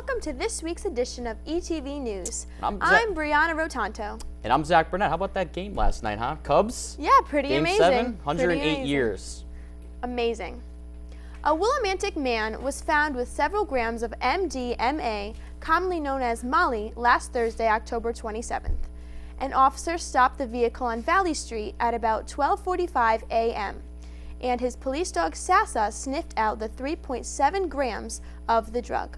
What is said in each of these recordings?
welcome to this week's edition of ETV News. I'm Brianna Rotanto. And I'm Zach Burnett. How about that game last night, huh? Cubs? Yeah, pretty Game amazing. 7, 108 Pretty amazing. years. Amazing. A Willimantic man was found with several grams of MDMA, commonly known as Molly, last Thursday, October 27th. An officer stopped the vehicle on Valley Street at about 12:45 a.m., and his police dog Sasa sniffed out the 3.7 grams of the drug.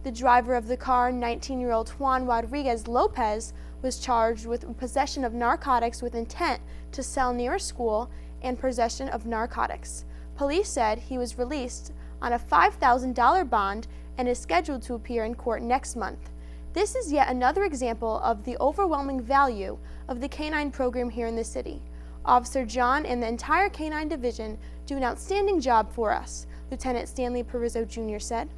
The driver of the car, 19-year-old Juan Rodriguez Lopez, was charged with possession of narcotics with intent to sell near a school and possession of narcotics. Police said he was released on a $5,000 bond and is scheduled to appear in court next month. This is yet another example of the overwhelming value of the canine program here in the city. Officer John and the entire canine division do an outstanding job for us, Lieutenant Stanley Perizzo Jr. said.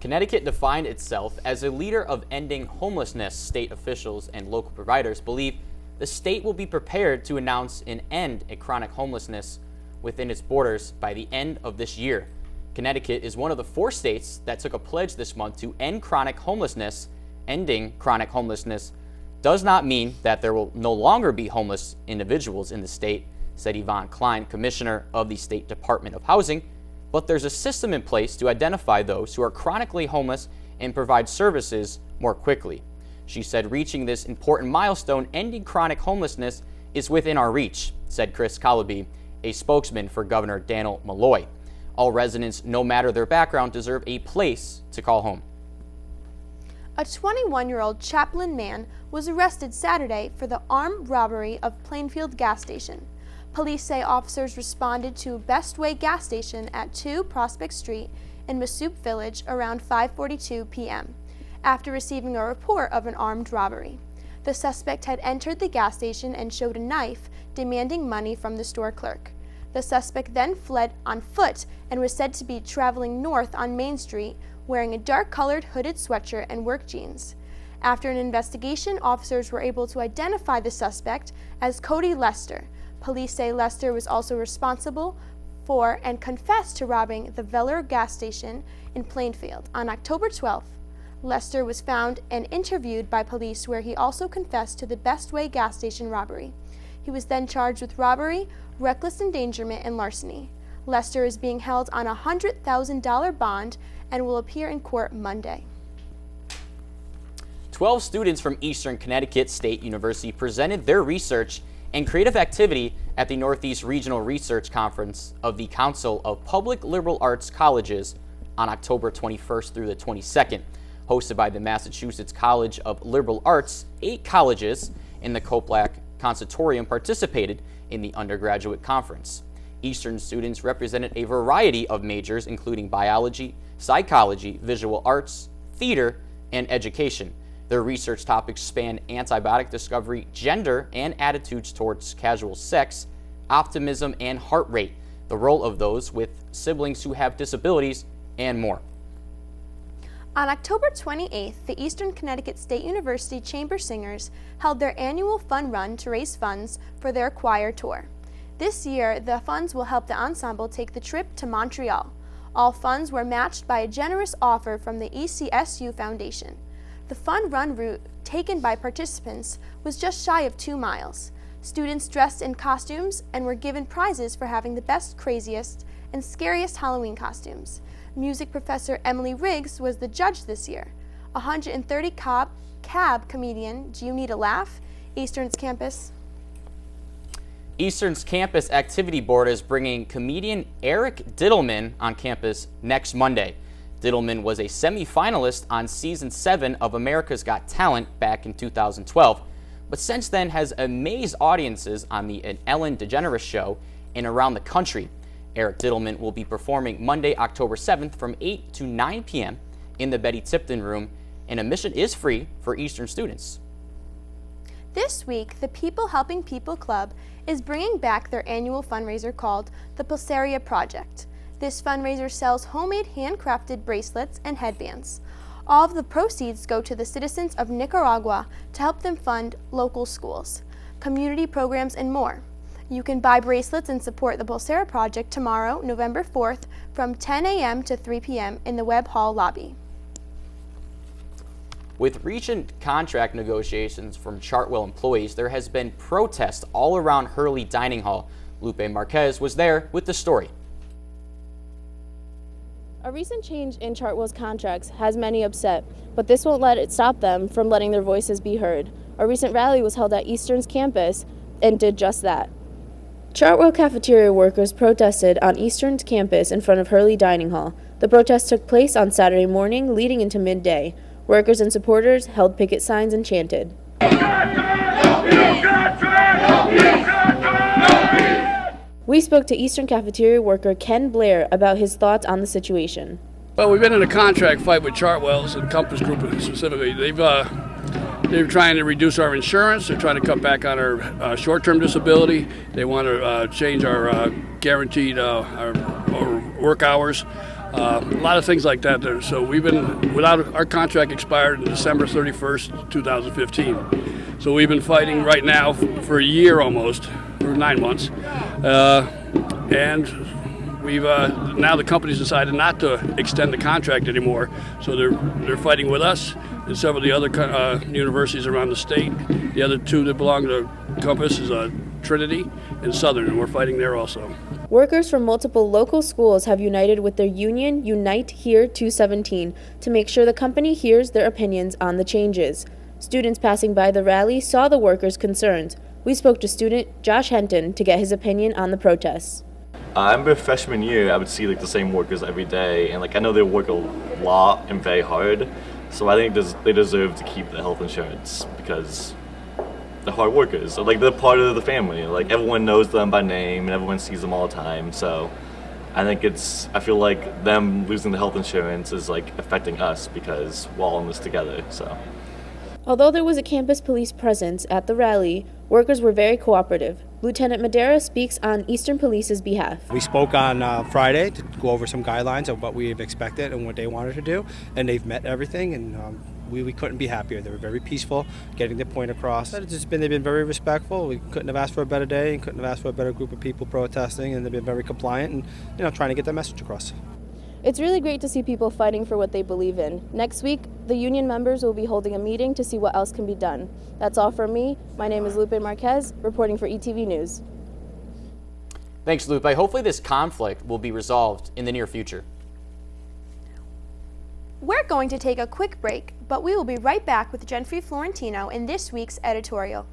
Connecticut defined itself as a leader of ending homelessness. State officials and local providers believe the state will be prepared to announce an end to chronic homelessness within its borders by the end of this year. Connecticut is one of the 4 states that took a pledge this month to end chronic homelessness. Ending chronic homelessness does not mean that there will no longer be homeless individuals in the state, said Yvonne Klein, Commissioner of the State Department of Housing, but there's a system in place to identify those who are chronically homeless and provide services more quickly. She said reaching this important milestone, ending chronic homelessness, is within our reach, said Chris Calabi, a spokesman for Governor Daniel Malloy. All residents, no matter their background, deserve a place to call home. A 21-year-old Chaplin man was arrested Saturday for the armed robbery of Plainfield gas station. Police say officers responded to Best Way gas station at 2 Prospect Street in Massoop Village around 5:42 p.m. after receiving a report of an armed robbery. The suspect had entered the gas station and showed a knife, demanding money from the store clerk. The suspect then fled on foot and was said to be traveling north on Main Street, wearing a dark-colored hooded sweatshirt and work jeans. After an investigation, officers were able to identify the suspect as Cody Lester. Police say Lester was also responsible for and confessed to robbing the Veller gas station in Plainfield on October 12th. Lester was found and interviewed by police, where he also confessed to the Best Way gas station robbery. He was then charged with robbery, reckless endangerment, and larceny. Lester is being held on a $100,000 bond and will appear in court Monday. 12 students from Eastern Connecticut State University presented their research and creative activity at the Northeast Regional Research Conference of the Council of Public Liberal Arts Colleges on October 21st through the 22nd. Hosted by the Massachusetts College of Liberal Arts, 8 colleges in the Koplack Conservatorium participated in the undergraduate conference. Eastern students represented a variety of majors, including biology, psychology, visual arts, theater, and education. Their research topics span antibiotic discovery, gender and attitudes towards casual sex, optimism and heart rate, the role of those with siblings who have disabilities, and more. On October 28th, the Eastern Connecticut State University Chamber Singers held their annual fun run to raise funds for their choir tour. This year, the funds will help the ensemble take the trip to Montreal. All funds were matched by a generous offer from the ECSU Foundation. The fun run route taken by participants was just shy of 2 miles. Students dressed in costumes and were given prizes for having the best, craziest, and scariest Halloween costumes. Music professor Emily Riggs was the judge this year. 130 cab comedian Do You Need a Laugh? Eastern's campus Activity Board is bringing comedian Eric Diddleman on campus next Monday. Diddleman was a semi-finalist on Season 7 of America's Got Talent back in 2012, but since then has amazed audiences on the Ellen DeGeneres Show and around the country. Eric Diddleman will be performing Monday, October 7th from 8 to 9 p.m. in the Betty Tipton Room, and admission is free for Eastern students. This week, the People Helping People Club is bringing back their annual fundraiser called the Pulsaria Project. This fundraiser sells homemade handcrafted bracelets and headbands. All of the proceeds go to the citizens of Nicaragua to help them fund local schools, community programs, and more. You can buy bracelets and support the Pulsera Project tomorrow, November 4th, from 10 a.m. to 3 p.m. in the Webb Hall lobby. With recent contract negotiations from Chartwell employees, there has been protest all around Hurley Dining Hall. Lupe Marquez was there with the story. A recent change in Chartwell's contracts has many upset, but this won't let it stop them from letting their voices be heard. A recent rally was held at Eastern's campus and did just that. Chartwell cafeteria workers protested on Eastern's campus in front of Hurley Dining Hall. The protest took place on Saturday morning, leading into midday. Workers and supporters held picket signs and chanted. We spoke to Eastern cafeteria worker Ken Blair about his thoughts on the situation. Well, we've been in a contract fight with Chartwell's and Compass Group specifically. They're trying to reduce our insurance. They're trying to cut back on our short-term disability. They want to change our guaranteed our work hours. A lot of things like that. So we've been without our contract expired on December 31st, 2015. So we've been fighting right now for a year almost, or 9 months, and we've now the company's decided not to extend the contract anymore. So they're fighting with us and several of the other universities around the state. The other two that belong to Compass is Trinity and Southern, and we're fighting there also. Workers from multiple local schools have united with their union, Unite Here 217, to make sure the company hears their opinions on the changes. Students passing by the rally saw the workers' concerns. We spoke to student Josh Henton to get his opinion on the protests. I remember freshman year, I would see the same workers every day, and I know they work a lot and very hard. So I think they deserve to keep the health insurance because they're hard workers. So, they're part of the family. Everyone knows them by name and everyone sees them all the time. So I feel like them losing the health insurance is affecting us because we're all in this together. So. Although there was a campus police presence at the rally, workers were very cooperative. Lieutenant Madera speaks on Eastern Police's behalf. We spoke on Friday to go over some guidelines of what we have expected and what they wanted to do, and they've met everything, and we couldn't be happier. They were very peaceful, getting their point across. They've been very respectful. We couldn't have asked for a better day and couldn't have asked for a better group of people protesting, and they've been very compliant and trying to get their message across. It's really great to see people fighting for what they believe in. Next week, the union members will be holding a meeting to see what else can be done. That's all from me. My name is Lupe Marquez, reporting for ETV News. Thanks, Lupe. Hopefully this conflict will be resolved in the near future. We're going to take a quick break, but we will be right back with Jenfrey Florentino in this week's editorial.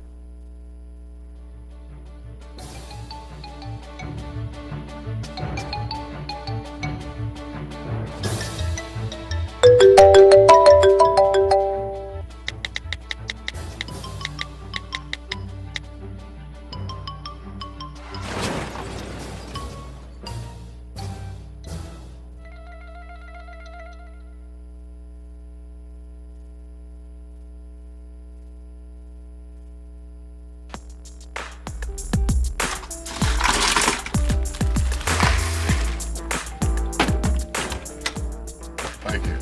Thank you.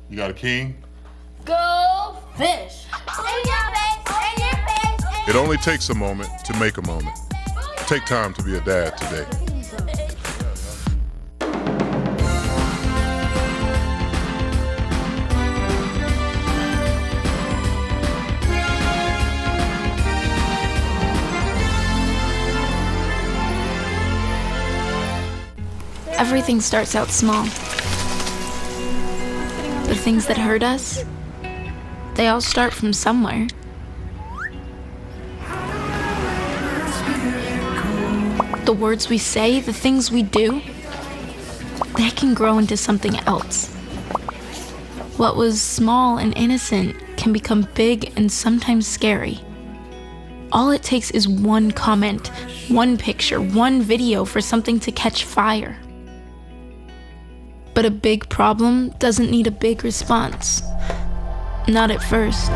You got a king? Go fish! It only takes a moment to make a moment. Take time to be a dad today. Everything starts out small. The things that hurt us, they all start from somewhere. The words we say, the things we do, they can grow into something else. What was small and innocent can become big and sometimes scary. All it takes is one comment, one picture, one video for something to catch fire. But a big problem doesn't need a big response. Not at first.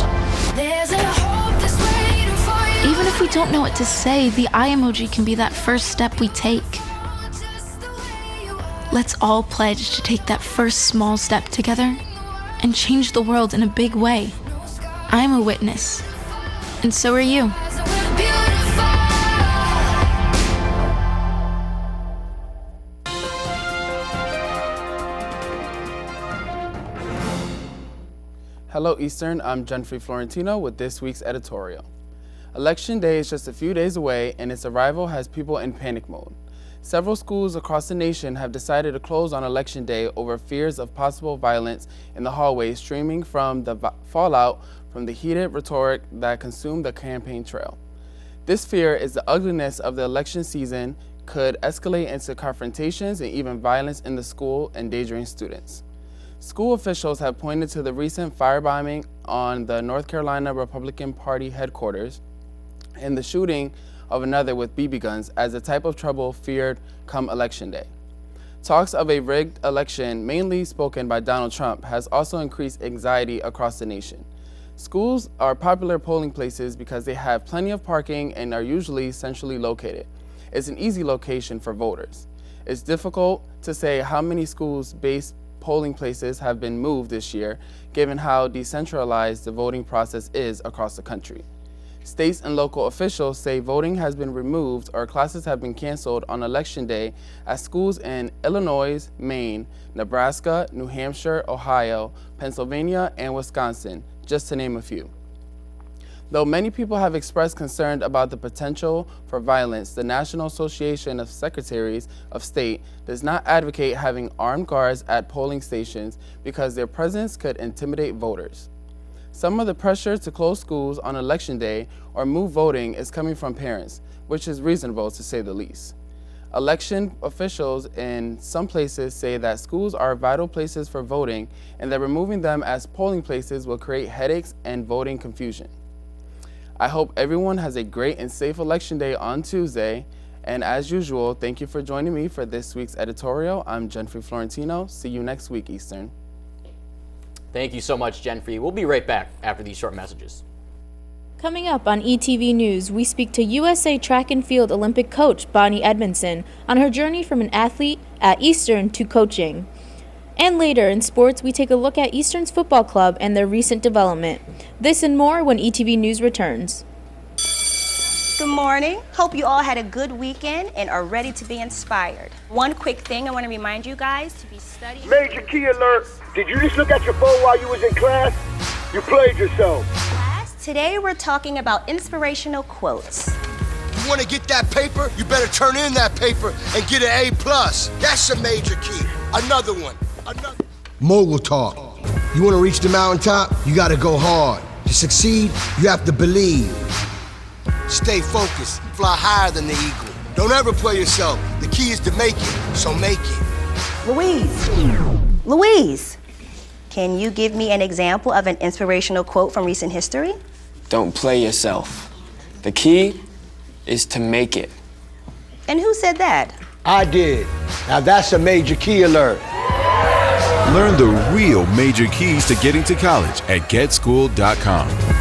Even if we don't know what to say, the eye emoji can be that first step we take. Let's all pledge to take that first small step together and change the world in a big way. I'm a witness, and so are you. Hello Eastern, I'm Jenfrey Florentino with this week's editorial. Election Day is just a few days away and its arrival has people in panic mode. Several schools across the nation have decided to close on Election Day over fears of possible violence in the hallways stemming from the fallout from the heated rhetoric that consumed the campaign trail. This fear is the ugliness of the election season could escalate into confrontations and even violence in the school, endangering students. School officials have pointed to the recent firebombing on the North Carolina Republican Party headquarters and the shooting of another with BB guns as the type of trouble feared come Election Day. Talks of a rigged election, mainly spoken by Donald Trump, has also increased anxiety across the nation. Schools are popular polling places because they have plenty of parking and are usually centrally located. It's an easy location for voters. It's difficult to say how many schools-based polling places have been moved this year, given how decentralized the voting process is across the country. States and local officials say voting has been removed or classes have been canceled on Election Day at schools in Illinois, Maine, Nebraska, New Hampshire, Ohio, Pennsylvania, and Wisconsin, just to name a few. Though many people have expressed concern about the potential for violence, the National Association of Secretaries of State does not advocate having armed guards at polling stations because their presence could intimidate voters. Some of the pressure to close schools on Election Day or move voting is coming from parents, which is reasonable to say the least. Election officials in some places say that schools are vital places for voting and that removing them as polling places will create headaches and voting confusion. I hope everyone has a great and safe Election Day on Tuesday. And as usual, thank you for joining me for this week's editorial. I'm Jenfrey Florentino. See you next week, Eastern. Thank you so much, Jenfrey. We'll be right back after these short messages. Coming up on ETV News, we speak to USA Track and Field Olympic coach Bonnie Edmondson on her journey from an athlete at Eastern to coaching. And later in sports, we take a look at Eastern's football club and their recent development. This and more when ETV News returns. Good morning. Hope you all had a good weekend and are ready to be inspired. One quick thing I want to remind you guys to be studying. Major key alert. Did you just look at your phone while you was in class? You played yourself. Class, today we're talking about inspirational quotes. You want to get that paper? You better turn in that paper and get an A+. That's a major key. Another one. Mogul talk. You want to reach the mountaintop? You got to go hard. To succeed, you have to believe. Stay focused. Fly higher than the eagle. Don't ever play yourself. The key is to make it, so make it. Louise, can you give me an example of an inspirational quote from recent history? Don't play yourself. The key is to make it. And who said that? I did. Now that's a major key alert. Learn the real major keys to getting to college at getschool.com.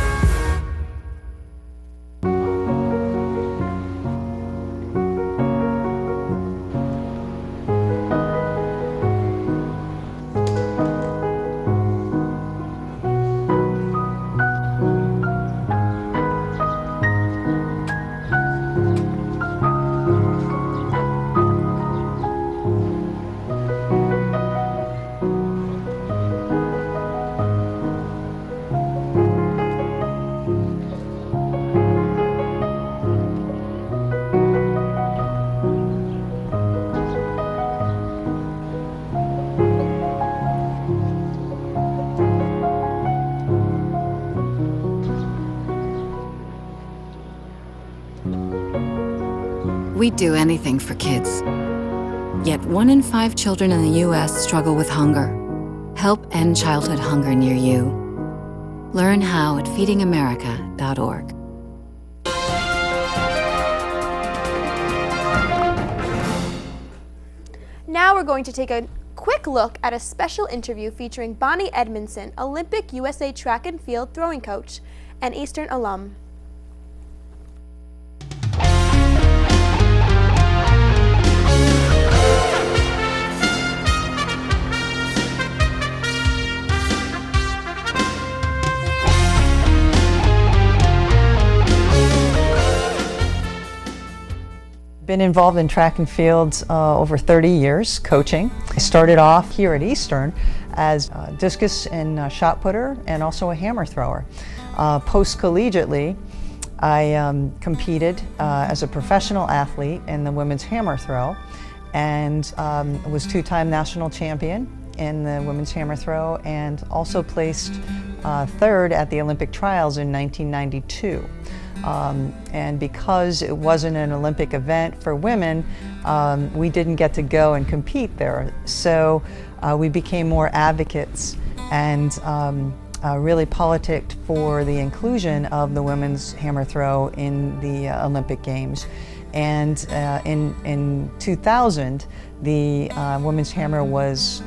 We'd do anything for kids. Yet 1 in 5 children in the U.S. struggle with hunger. Help end childhood hunger near you. Learn how at feedingamerica.org. Now we're going to take a quick look at a special interview featuring Bonnie Edmondson, Olympic USA track and field throwing coach and Eastern alum. Been involved in track and field over 30 years, coaching. I started off here at Eastern as a discus and shot putter and also a hammer thrower. Post-collegiately, I competed as a professional athlete in the women's hammer throw and was two-time national champion in the women's hammer throw and also placed third at the Olympic trials in 1992. And because it wasn't an Olympic event for women, we didn't get to go and compete there. So we became more advocates and really politicked for the inclusion of the women's hammer throw in the Olympic Games. And in 2000, the women's hammer was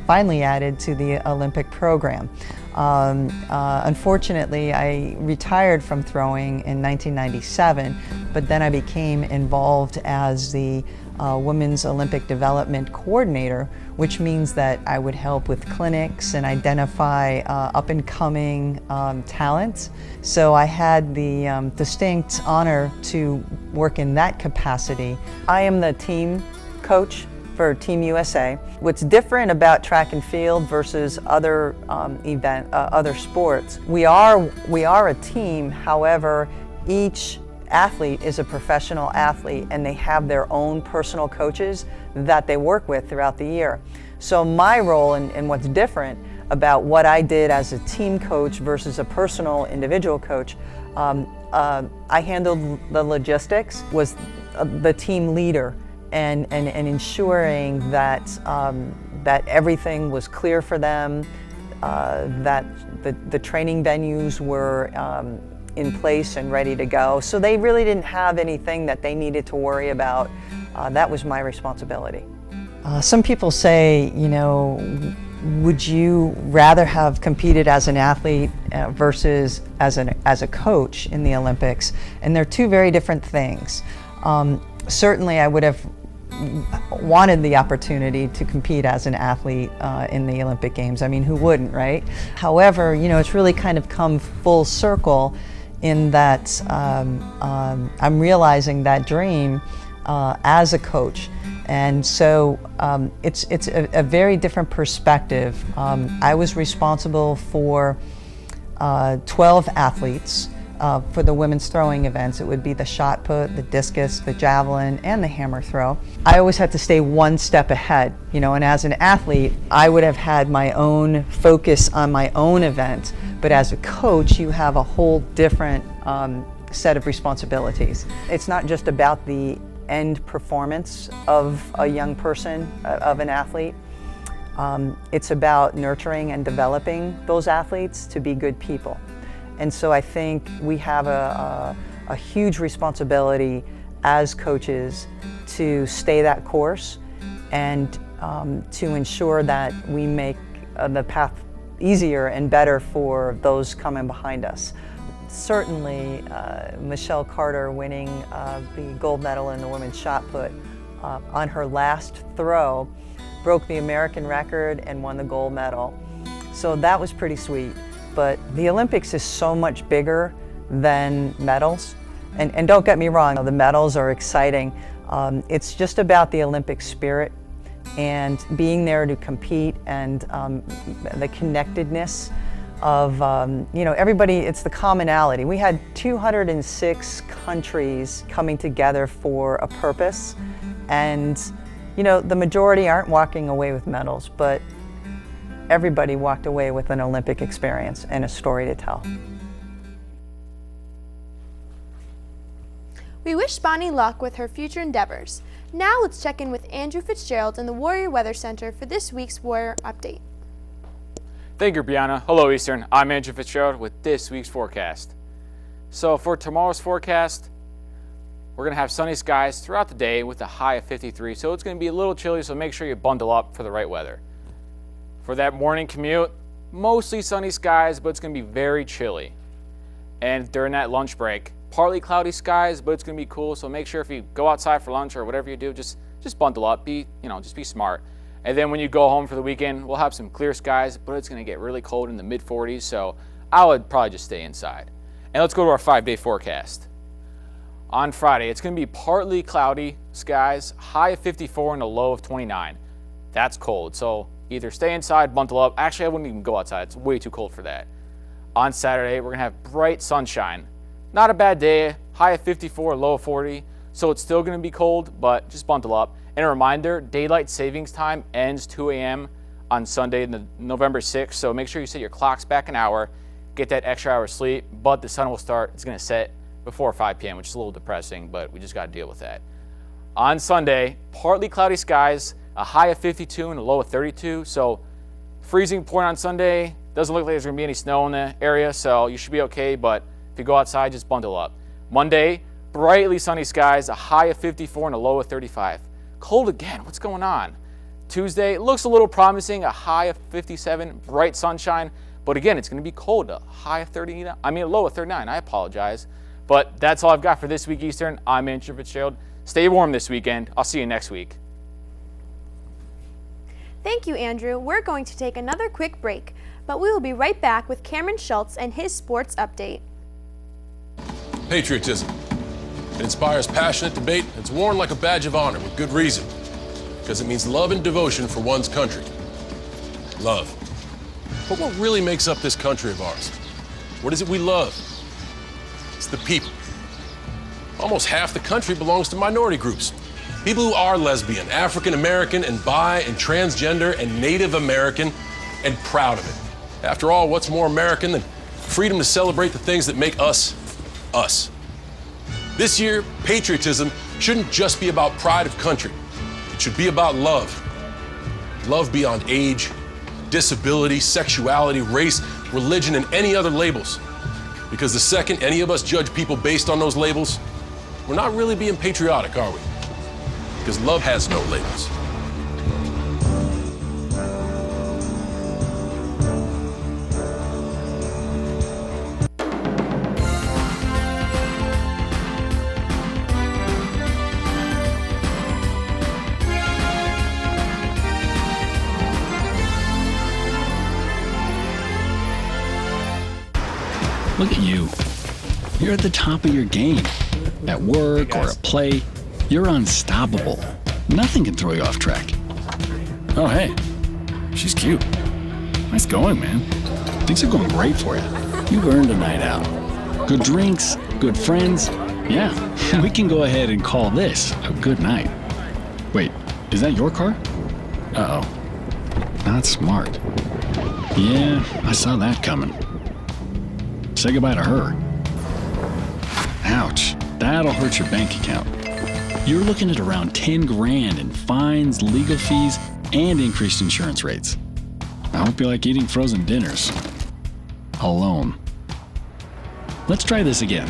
finally added to the Olympic program. Unfortunately, I retired from throwing in 1997, but then I became involved as the Women's Olympic Development Coordinator, which means that I would help with clinics and identify up-and-coming talent. So I had the distinct honor to work in that capacity. I am the team coach for Team USA. What's different about track and field versus other other sports, we are a team. However, each athlete is a professional athlete and they have their own personal coaches that they work with throughout the year. So my role and what's different about what I did as a team coach versus a personal individual coach, I handled the logistics, was the team leader and ensuring that that everything was clear for them, that the training venues were in place and ready to go. So they really didn't have anything that they needed to worry about. That was my responsibility. Some people say, you know, would you rather have competed as an athlete versus as a coach in the Olympics? And they're two very different things. Certainly I would have wanted the opportunity to compete as an athlete in the Olympic Games. I mean, who wouldn't, right? However, you know, it's really kind of come full circle in that I'm realizing that dream as a coach. And so it's a very different perspective. I was responsible for 12 athletes for the women's throwing events. It would be the shot put, the discus, the javelin, and the hammer throw. I always had to stay one step ahead, you know, and as an athlete, I would have had my own focus on my own event, but as a coach, you have a whole different set of responsibilities. It's not just about the end performance of a young person, of an athlete. It's about nurturing and developing those athletes to be good people. And so I think we have a huge responsibility as coaches to stay that course and to ensure that we make the path easier and better for those coming behind us. Certainly, Michelle Carter winning the gold medal in the women's shot put on her last throw broke the American record and won the gold medal. So that was pretty sweet. But the Olympics is so much bigger than medals. And don't get me wrong, the medals are exciting. It's just about the Olympic spirit and being there to compete and the connectedness of, you know, everybody, it's the commonality. We had 206 countries coming together for a purpose. And, you know, the majority aren't walking away with medals, but everybody walked away with an Olympic experience and a story to tell. We wish Bonnie luck with her future endeavors. Now let's check in with Andrew Fitzgerald in the Warrior Weather Center for this week's Warrior Update. Thank you, Brianna. Hello, Eastern. I'm Andrew Fitzgerald with this week's forecast. So for tomorrow's forecast, we're going to have sunny skies throughout the day with a high of 53, so it's going to be a little chilly, so make sure you bundle up for the right weather. For that morning commute, mostly sunny skies, but it's going to be very chilly. And during that lunch break, partly cloudy skies, but it's going to be cool, so make sure if you go outside for lunch or whatever you do, just bundle up, just be smart. And then when you go home for the weekend, we'll have some clear skies, but it's going to get really cold in the mid-40s, so I would probably just stay inside. And let's go to our 5-day forecast. On Friday, it's going to be partly cloudy skies, high of 54 and a low of 29. That's cold, so either stay inside, bundle up. Actually, I wouldn't even go outside. It's way too cold for that. On Saturday, we're going to have bright sunshine. Not a bad day, high of 54, low of 40, so it's still going to be cold, but just bundle up. And a reminder, daylight savings time ends 2 a.m. on Sunday, November 6th, so make sure you set your clocks back an hour, get that extra hour of sleep, but the sun will start, it's going to set before 5 p.m., which is a little depressing, but we just got to deal with that. On Sunday, partly cloudy skies, a high of 52 and a low of 32, so freezing point on Sunday. Doesn't look like there's going to be any snow in the area, so you should be okay, but if you go outside, just bundle up. Monday, brightly sunny skies, a high of 54 and a low of 35. Cold again, what's going on? Tuesday, looks a little promising, a high of 57, bright sunshine, but again, it's going to be cold, a low of 39, I apologize. But that's all I've got for this week, Eastern. I'm Andrew Fitzgerald. Stay warm this weekend. I'll see you next week. Thank you, Andrew. We're going to take another quick break, but we will be right back with Cameron Schultz and his sports update. Patriotism. It inspires passionate debate. It's worn like a badge of honor with good reason, because it means love and devotion for one's country. Love. But what really makes up this country of ours? What is it we love? It's the people. Almost half the country belongs to minority groups. People who are lesbian, African American, and bi and transgender and Native American, and proud of it. After all, what's more American than freedom to celebrate the things that make us, us? This year, patriotism shouldn't just be about pride of country. It should be about love. Love beyond age, disability, sexuality, race, religion, and any other labels. Because the second any of us judge people based on those labels, we're not really being patriotic, are we? Because love has no labels. Look at you. You're at the top of your game. At work or at play, you're unstoppable. Nothing can throw you off track. Oh, hey. She's cute. Nice going, man. Things are going great for you. You've earned a night out. Good drinks, good friends. Yeah, we can go ahead and call this a good night. Wait, is that your car? Uh-oh. Not smart. Yeah, I saw that coming. Say goodbye to her. Ouch, that'll hurt your bank account. You're looking at around 10 grand in fines, legal fees, and increased insurance rates. I hope you like eating frozen dinners. Alone. Let's try this again.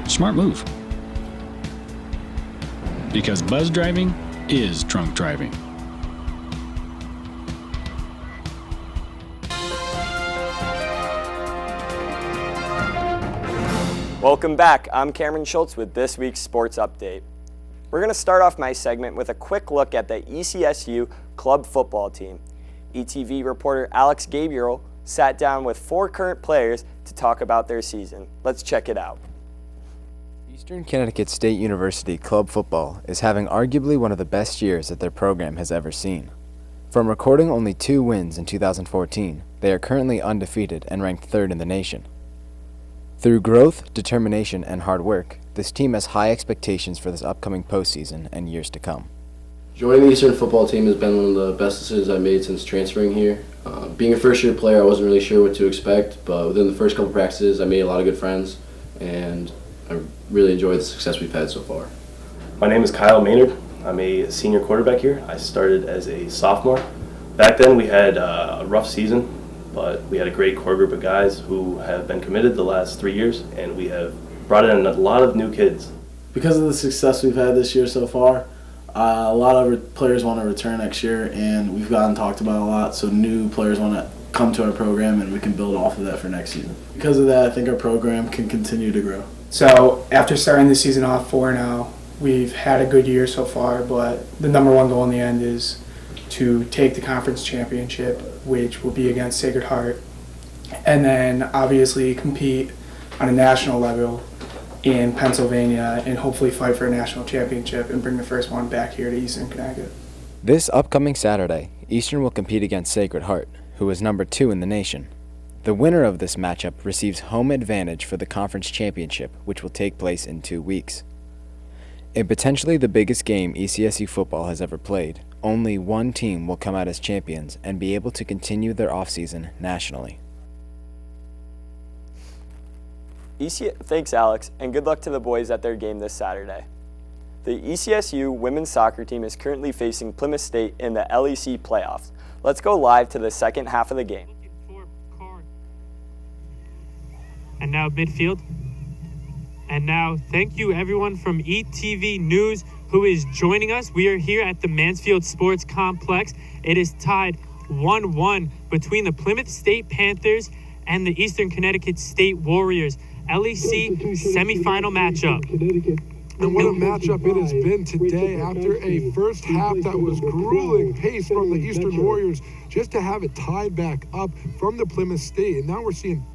Smart move. Because buzz driving is drunk driving. Welcome back. I'm Cameron Schultz with this week's Sports Update. We're going to start off my segment with a quick look at the ECSU club football team. ETV reporter Alex Gabriel sat down with 4 current players to talk about their season. Let's check it out. Eastern Connecticut State University club football is having arguably one of the best years that their program has ever seen. From recording only 2 wins in 2014, they are currently undefeated and ranked 3rd in the nation. Through growth, determination, and hard work, this team has high expectations for this upcoming postseason and years to come. Joining the Eastern football team has been one of the best decisions I've made since transferring here. Being a first-year player, I wasn't really sure what to expect, but within the first couple practices, I made a lot of good friends, and I really enjoyed the success we've had so far. My name is Kyle Maynard. I'm a senior quarterback here. I started as a sophomore. Back then, we had a rough season, but we had a great core group of guys who have been committed the last 3 years, and we have brought in a lot of new kids. Because of the success we've had this year so far, a lot of players want to return next year, and we've gotten talked about a lot, so new players want to come to our program, and we can build off of that for next season. Because of that, I think our program can continue to grow. So after starting the season off 4-0, we've had a good year so far, but the number one goal in the end is to take the conference championship, which will be against Sacred Heart, and then obviously compete on a national level in Pennsylvania and hopefully fight for a national championship and bring the first one back here to Eastern Connecticut. This upcoming Saturday, Eastern will compete against Sacred Heart, who is number 2 in the nation. The winner of this matchup receives home advantage for the conference championship, which will take place in 2 weeks. In potentially the biggest game ECSU football has ever played, only one team will come out as champions and be able to continue their offseason nationally. Thanks, Alex, and good luck to the boys at their game this Saturday. The ECSU women's soccer team is currently facing Plymouth State in the LEC playoffs. Let's go live to the second half of the game. And now midfield. And now thank you everyone from ETV News who is joining us. We are here at the Mansfield Sports Complex. It is tied 1-1 between the Plymouth State Panthers and the Eastern Connecticut State Warriors. LEC semifinal matchup. And what a matchup it has been today after a first half that was grueling pace from the Eastern Warriors, just to have it tied back up from the Plymouth State. And now we're seeing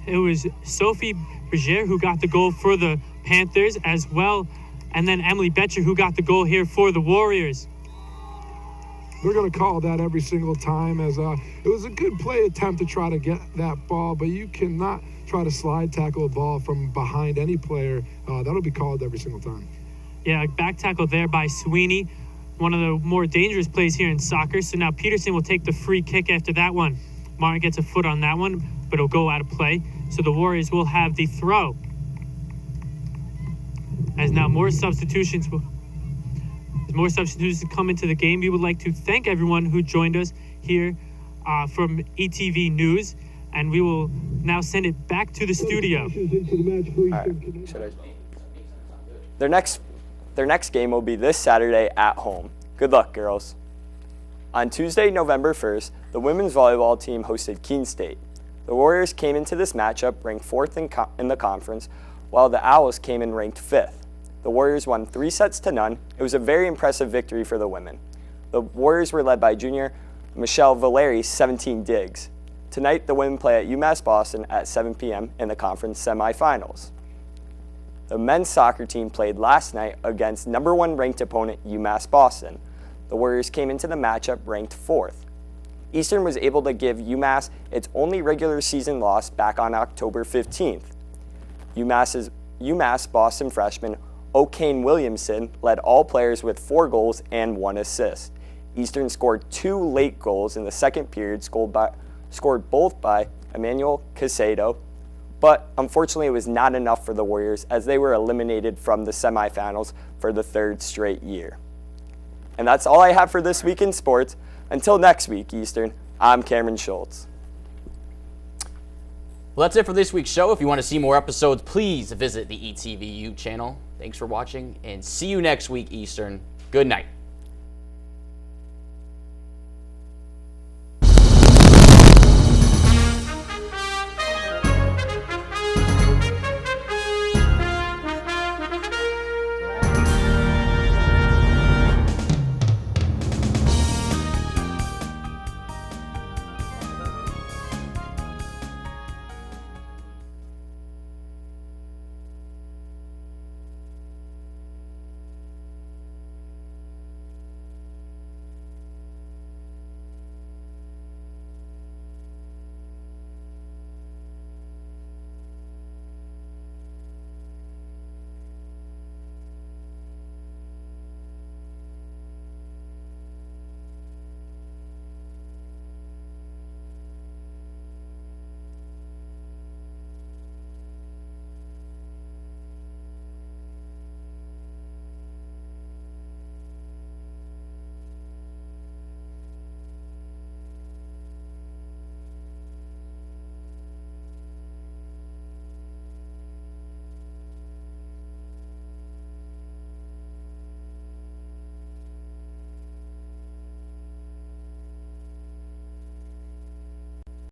it was Sophie Berger who got the goal for the Panthers as well, and then Emily Betcher who got the goal here for the Warriors. they're going to call that every single time, as it was a good play attempt to try to get that ball, but you cannot try to slide tackle a ball from behind any player. That'll be called every single time. Yeah, back tackle there by Sweeney, one of the more dangerous plays here in soccer. So now Peterson will take the free kick after that one. Martin gets a foot on that one, but it'll go out of play. So the Warriors will have the throw. As now more substitutions come into the game. We would like to thank everyone who joined us here from ETV News, and we will now send it back to the studio. All right. Their next game will be this Saturday at home. Good luck, girls. On Tuesday, November 1st, the women's volleyball team hosted Keene State. The Warriors came into this matchup ranked 4th in the conference, while the Owls came in ranked 5th. The Warriors won 3-0. It was a very impressive victory for the women. The Warriors were led by junior Michelle Valeri, 17 digs. Tonight, the women play at UMass Boston at 7 p.m. in the conference semifinals. The men's soccer team played last night against number 1 ranked opponent UMass Boston. The Warriors came into the matchup ranked 4th. Eastern was able to give UMass its only regular season loss back on October 15th. UMass Boston freshman O'Kane Williamson led all players with 4 goals and 1 assist. Eastern scored 2 late goals in the second period, scored both by Emmanuel Casado, but unfortunately it was not enough for the Warriors as they were eliminated from the semifinals for the 3rd straight year. And that's all I have for this week in sports. Until next week, Eastern, I'm Cameron Schultz. Well, that's it for this week's show. If you want to see more episodes, please visit the ETVU channel. Thanks for watching, and see you next week, Eastern. Good night.